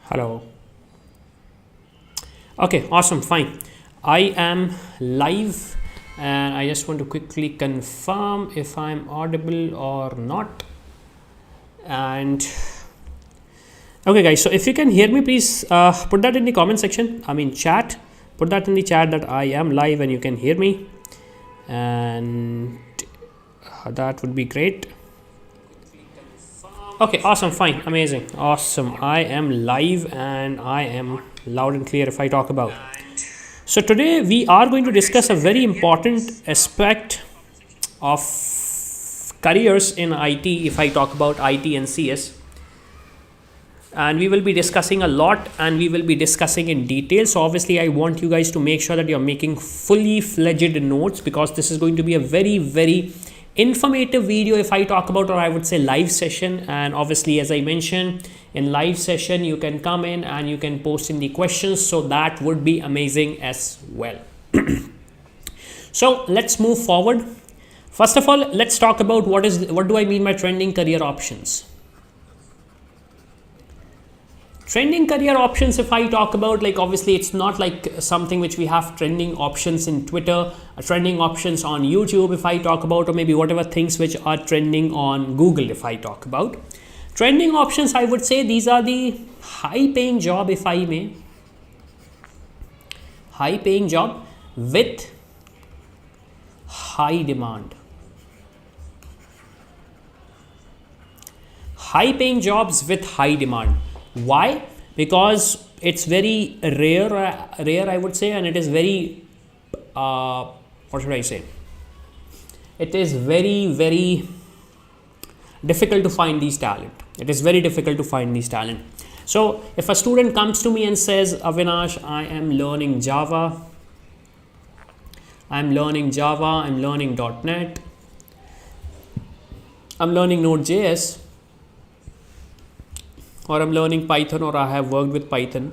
Hello. Okay, awesome, fine. I am live and I just want to quickly confirm if I'm audible or not. And okay, guys, so if you can hear me, please put that in the comment section. I mean, chat. Put that in the chat that I am live and you can hear me. And that would be great. Okay, awesome, fine, amazing, awesome. I am live and I am loud and clear if I talk about. So today we are going to discuss a very important aspect of careers in IT if I talk about IT and CS. And we will be discussing a lot and we will be discussing in detail. So obviously I want you guys to make sure that you're making fully fledged notes because this is going to be a very informative video if I talk about, or I would say live session. And obviously, as I mentioned, in live session you can come in and you can post in the questions, so that would be amazing as well. So let's move forward. First of all, let's talk about what do I mean by trending career options. Trending career options, if I talk about, like, obviously it's not like something which we have trending options in Twitter, trending options on YouTube if I talk about, or maybe whatever things which are trending on Google if I talk about. Trending options, I would say these are the high paying job, if I may. High paying job with high demand. High paying jobs with high demand. Why? Because it's very rare I would say, and it is very what should I say, it is very difficult to find these talent. It is very difficult to find these talent. So if a student comes to me and says, Avinash, I am learning Java, I'm learning .NET, I'm learning Node.js, or I'm learning Python, or I have worked with Python.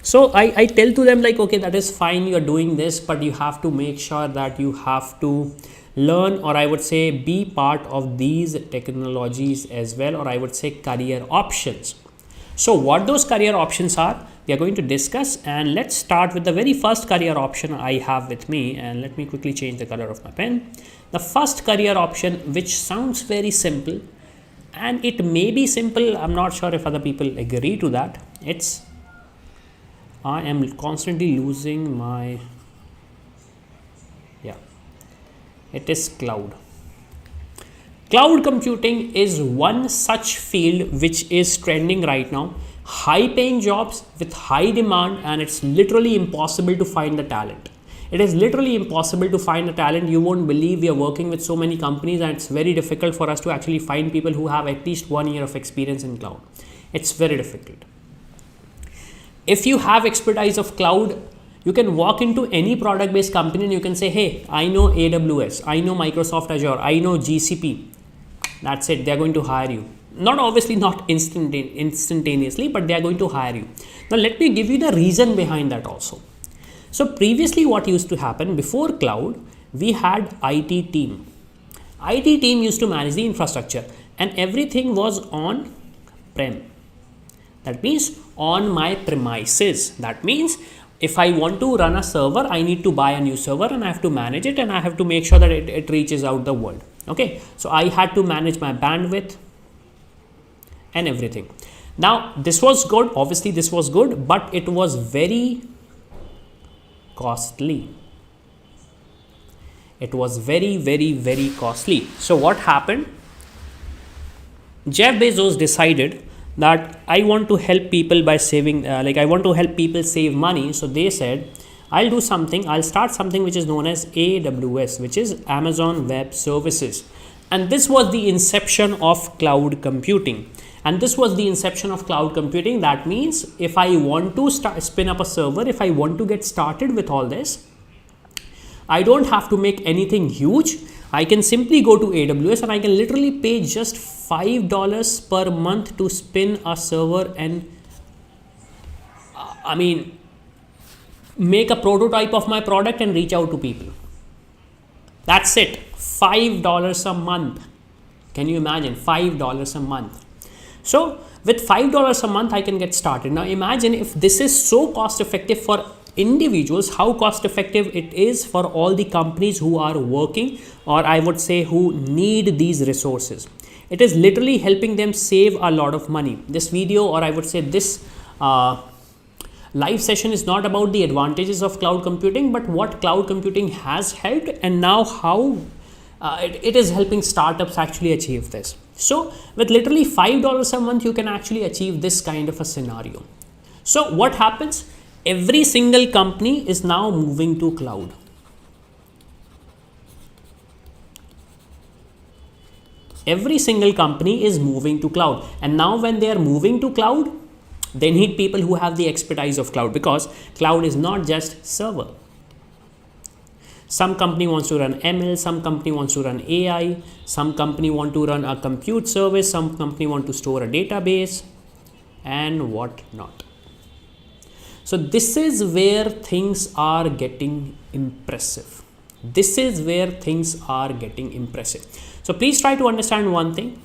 So I tell to them, like, okay, that is fine, you're doing this, but you have to make sure that you have to learn, or I would say be part of these technologies as well, or I would say career options. So what those career options are, we are going to discuss, and let's start with the very first career option I have with me. And let me quickly change the color of my pen. The first career option, which sounds very simple, and it may be simple, I'm not sure if other people agree to that. I am constantly losing my, it is cloud. Cloud computing is one such field which is trending right now. High paying jobs with high demand, and it's literally impossible to find the talent. It is literally impossible to find the talent. You won't believe, we are working with so many companies and it's very difficult for us to actually find people who have at least 1 year of experience in cloud. It's very difficult. If you have expertise of cloud, you can walk into any product based company and you can say, hey, I know AWS, I know Microsoft Azure, I know GCP. That's it. They're going to hire you. Not obviously not instantaneously, but they are going to hire you. Now let me give you the reason behind that also. So previously what used to happen, before cloud, we had IT team. IT team used to manage the infrastructure and everything was on prem. That means on my premises. That means if I want to run a server, I need to buy a new server and I have to manage it, and I have to make sure that it reaches out the world. Okay, so I had to manage my bandwidth and everything. Now this was good, obviously this was good, but it was very costly. It was very costly. So what happened? Jeff Bezos decided that I want to help people by saving, I want to help people save money. So they said, I'll start something which is known as AWS, which is Amazon Web Services. And this was the inception of cloud computing. That means if I want to spin up a server, if I want to get started with all this, I don't have to make anything huge. I can simply go to AWS and I can literally pay just $5 per month to spin a server and make a prototype of my product and reach out to people. That's it. $5 a month. Can you imagine? $5 a month. So with $5 a month, I can get started. Now imagine if this is so cost effective for individuals, how cost effective it is for all the companies who are working, or I would say who need these resources. It is literally helping them save a lot of money. This video, or I would say this live session, is not about the advantages of cloud computing, but what cloud computing has helped and now how it is helping startups actually achieve this. So with literally $5 a month, you can actually achieve this kind of a scenario. So what happens? Every single company is now moving to cloud. Every single company is moving to cloud. And now when they are moving to cloud, they need people who have the expertise of cloud, because cloud is not just server. Some company wants to run ML, some company wants to run AI, some company want to run a compute service, some company want to store a database and what not. So this is where things are getting impressive. This is where things are getting impressive. So please try to understand one thing.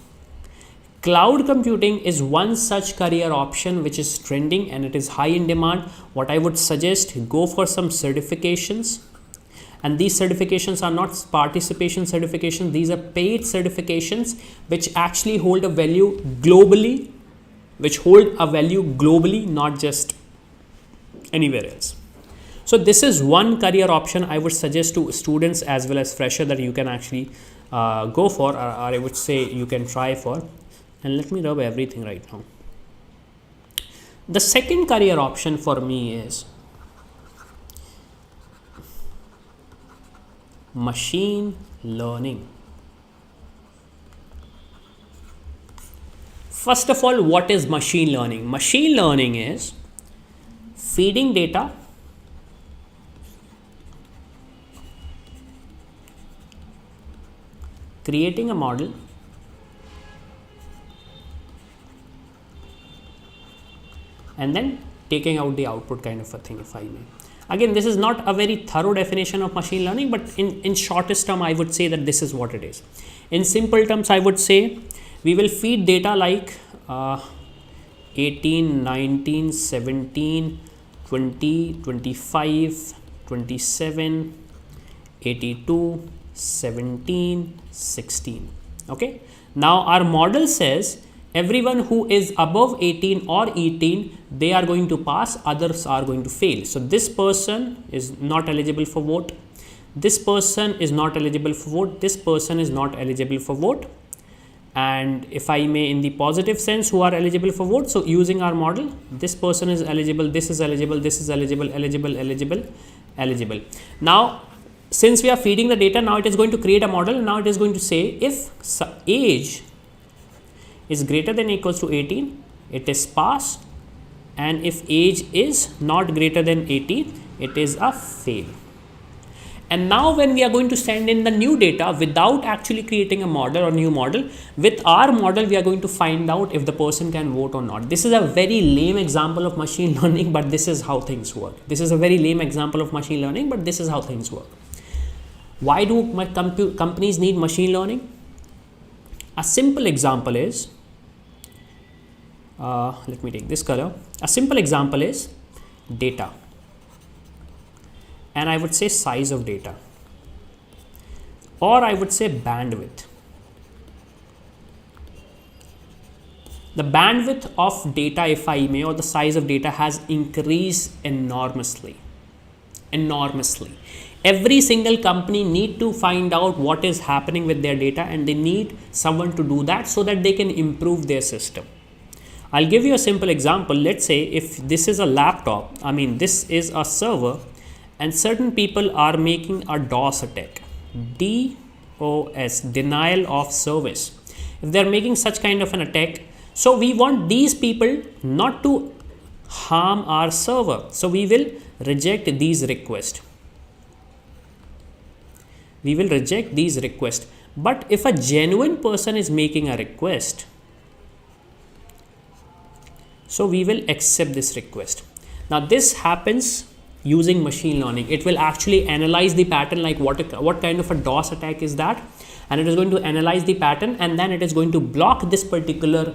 Cloud computing is one such career option which is trending and it is high in demand. What I would suggest, go for some certifications. And these certifications are not participation certifications, these are paid certifications which actually hold a value globally, not just anywhere else. So this is one career option I would suggest to students as well as fresher that you can actually go for, or I would say you can try for. And let me rub everything right now. The second career option for me is machine learning. First of all, what is machine learning? Machine learning is feeding data, creating a model, and then taking out the output kind of a thing, if I may. Again, this is not a very thorough definition of machine learning, but in shortest term, I would say that this is what it is. In simple terms, I would say we will feed data like 18, 19, 17, 20, 25, 27, 82, 17, 16. Okay. Now our model says everyone who is above 18 or 18, they are going to pass, others are going to fail. So this person is not eligible for vote. This person is not eligible for vote. This person is not eligible for vote. And if I may, in the positive sense, who are eligible for vote. So using our model, this person is eligible, this is eligible, this is eligible, eligible. Now, since we are feeding the data, now it is going to create a model. Now it is going to say if age is greater than or equals to 18, it is pass, and if age is not greater than 18, it is a fail. And now when we are going to send in the new data without actually creating a model or new model, with our model we are going to find out if the person can vote or not. This is a very lame example of machine learning, but this is how things work. This is a very lame example of machine learning, but this is how things work. Why do my companies need machine learning? A simple example is, let me take this color. A simple example is data, and I would say size of data, or I would say bandwidth. The bandwidth of data, if I may, or the size of data has increased enormously. Every single company need to find out what is happening with their data, and they need someone to do that so that they can improve their system. I'll give you a simple example. Let's say if this is a laptop, this is a server, and certain people are making a DOS attack, DOS, denial of service. If they're making such kind of an attack, so we want these people not to harm our server. So we will reject these requests. But if a genuine person is making a request, so we will accept this request. Now this happens using machine learning. It will actually analyze the pattern, like what kind of a DOS attack is that, and it is going to analyze the pattern, and then it is going to block this particular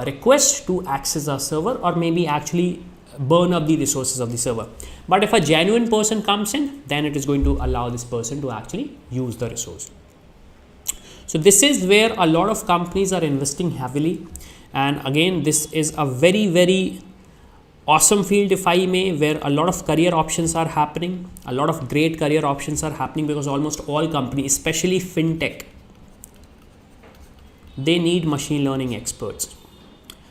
request to access our server, or maybe actually burn up the resources of the server. But if a genuine person comes in, then it is going to allow this person to actually use the resource. So this is where a lot of companies are investing heavily. And again, this is a very, very awesome field, if I may, where a lot of career options are happening. A lot of great career options are happening, because almost all companies, especially fintech, they need machine learning experts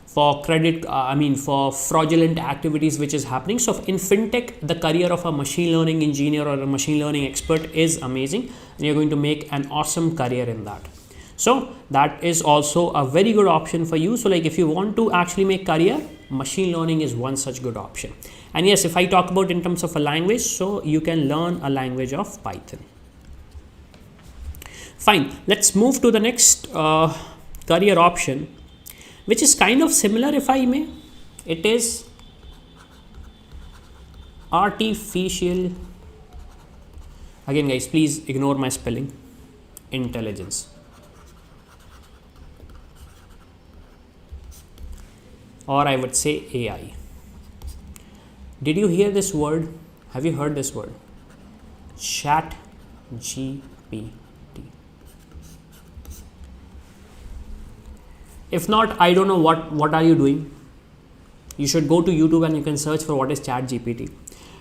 for for fraudulent activities which is happening. So in fintech, the career of a machine learning engineer or a machine learning expert is amazing, and you're going to make an awesome career in that. So that is also a very good option for you. So like, if you want to actually make career, machine learning is one such good option. And yes, if I talk about in terms of a language, so you can learn a language of Python. Fine, let's move to the next career option, which is kind of similar, if I may. It is artificial, again guys, please ignore my spelling, intelligence, or I would say AI. Did you hear this word? Have you heard this word? Chat GPT. If not, I don't know what are you doing. You should go to YouTube and you can search for what is ChatGPT.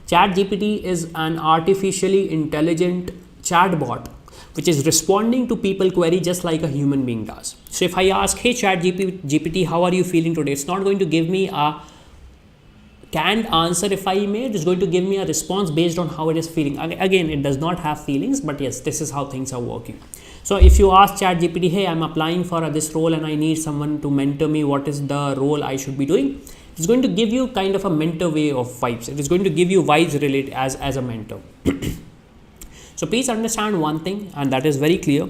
ChatGPT is an artificially intelligent chatbot which is responding to people query just like a human being does. So if I ask, hey ChatGPT, how are you feeling today? It's not going to give me a canned answer, if I may. It is going to give me a response based on how it is feeling. Again, it does not have feelings, but yes, this is how things are working. So if you ask ChatGPT, hey, I'm applying for this role and I need someone to mentor me, what is the role I should be doing? It's going to give you kind of a mentor way of vibes. It is going to give you vibes related as a mentor. So please understand one thing, and that is very clear.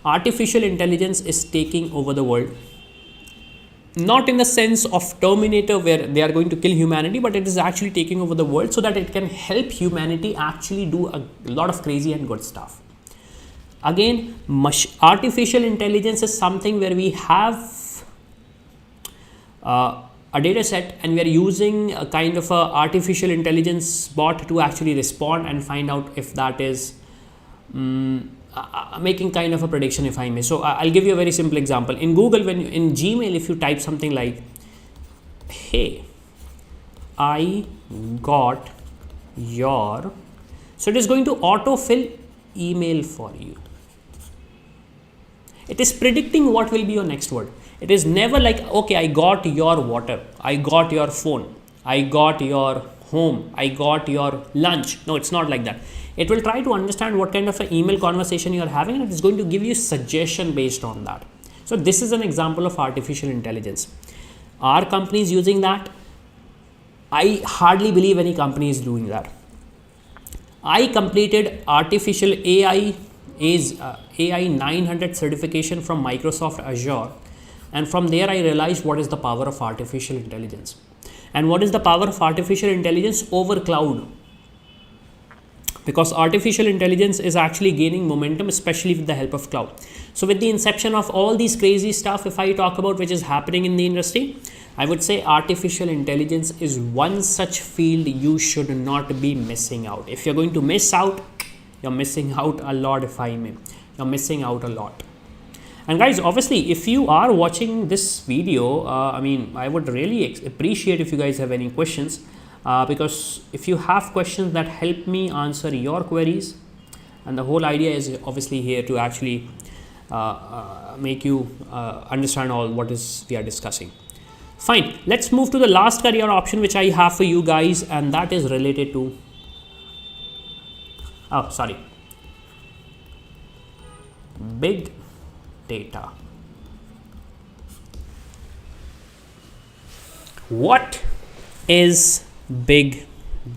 Artificial intelligence is taking over the world. Not in the sense of Terminator where they are going to kill humanity, but it is actually taking over the world so that it can help humanity actually do a lot of crazy and good stuff. Again, artificial intelligence is something where we have a data set and we are using a kind of a artificial intelligence bot to actually respond and find out if that is making kind of a prediction, if I may. So I'll give you a very simple example. In Google, in Gmail, if you type something like, hey, I got your, so it is going to autofill email for you. It is predicting what will be your next word. It is never like, okay, I got your water, I got your phone, I got your home, I got your lunch. No, it's not like that. It will try to understand what kind of an email conversation you are having, and it is going to give you suggestion based on that. So this is an example of artificial intelligence. Are companies using that? I hardly believe any company is doing that. I completed artificial AI 900 certification from Microsoft Azure, and from there I realized what is the power of artificial intelligence. And what is the power of artificial intelligence over cloud? Because artificial intelligence is actually gaining momentum, especially with the help of cloud. So with the inception of all these crazy stuff, if I talk about which is happening in the industry, I would say artificial intelligence is one such field you should not be missing out. If you're going to miss out, you're missing out a lot, if I may. You're missing out a lot. And guys, obviously, if you are watching this video, I would really appreciate if you guys have any questions. Because if you have questions that help me answer your queries, and the whole idea is obviously here to actually make you understand all what is we are discussing. Fine, let's move to the last career option which I have for you guys, and that is related to big data. What is big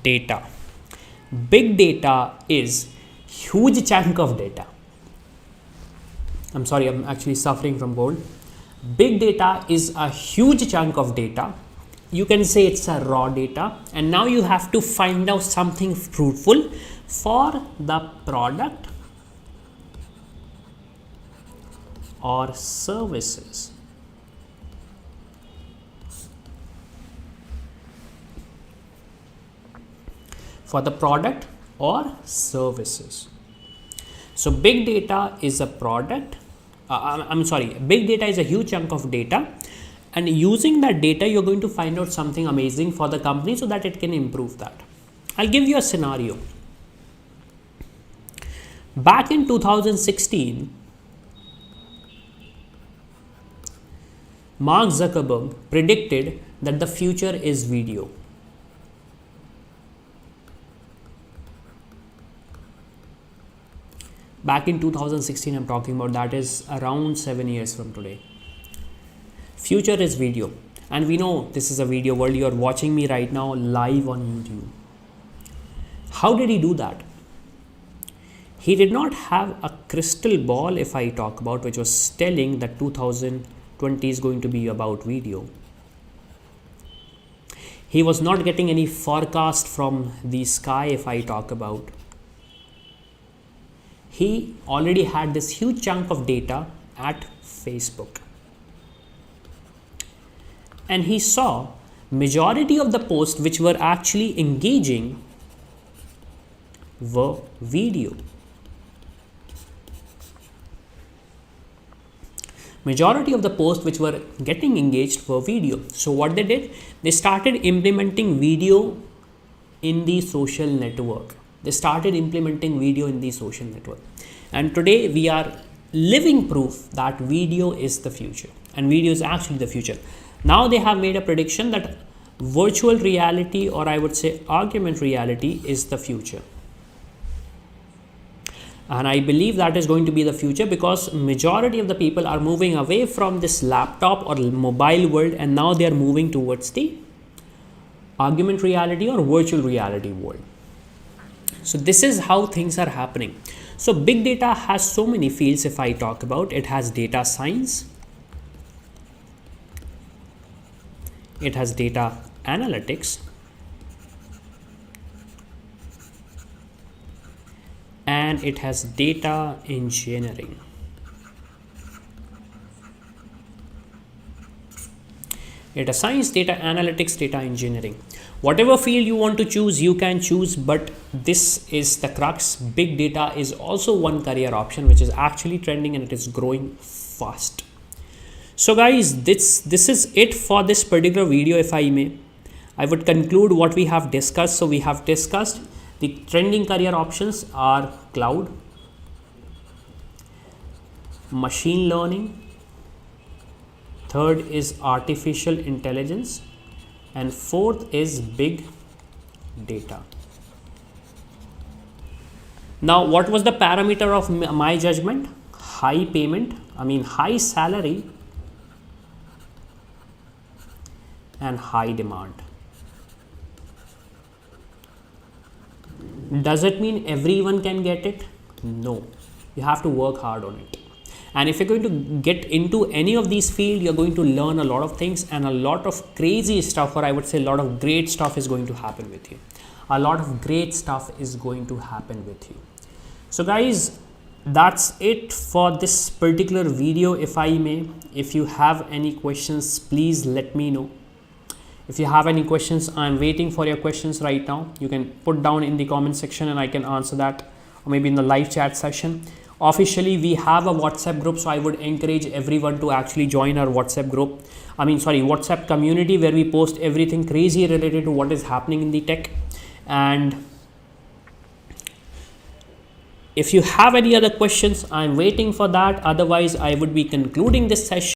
data? Big data is huge chunk of data. I'm sorry, I'm actually suffering from cold. Big data is a huge chunk of data. You can say it's a raw data, and now you have to find out something fruitful for the product or services for the product or services. So big data is a product. Big data is a huge chunk of data, and using that data, you're going to find out something amazing for the company so that it can improve that. I'll give you a scenario. Back in 2016, Mark Zuckerberg predicted that the future is video. Back in 2016, I'm talking about, that is around 7 years from today. Future is video. And we know this is a video world. You are watching me right now live on YouTube. How did he do that? He did not have a crystal ball, if I talk about, which was telling that 2020 is going to be about video. He was not getting any forecast from the sky, if I talk about. He already had this huge chunk of data at Facebook. And he saw majority of the posts which were actually engaging were video. Majority of the posts which were getting engaged were video. So what they did, they started implementing video in the social network. They started implementing video in the social network. And today we are living proof that video is the future, and video is actually the future. Now they have made a prediction that virtual reality, or I would say augmented reality, is the future. And I believe that is going to be the future, because majority of the people are moving away from this laptop or mobile world, and now they are moving towards the augmented reality or virtual reality world. So this is how things are happening. So big data has so many fields. If I talk about, it has data science, it has data analytics, and it has data engineering. Data science, data analytics, data engineering. Whatever field you want to choose, you can choose, but this is the crux. Big data is also one career option which is actually trending, and it is growing fast. So guys, this is it for this particular video. If I may, I would conclude what we have discussed. So we have discussed the trending career options are cloud, machine learning, third is artificial intelligence, and fourth is big data. Now, what was the parameter of my judgment? High payment, high salary and high demand. Does it mean everyone can get it? No, you have to work hard on it. And if you're going to get into any of these fields, you're going to learn a lot of things, and a lot of crazy stuff, or I would say a lot of great stuff is going to happen with you. A lot of great stuff is going to happen with you. So guys, that's it for this particular video. If I may, if you have any questions, please let me know. If you have any questions, I'm waiting for your questions right now. You can put down in the comment section and I can answer that, or maybe in the live chat session. Officially, we have a WhatsApp group, so I would encourage everyone to actually join our WhatsApp group. WhatsApp community, where we post everything crazy related to what is happening in the tech. And if you have any other questions, I'm waiting for that. Otherwise, I would be concluding this session.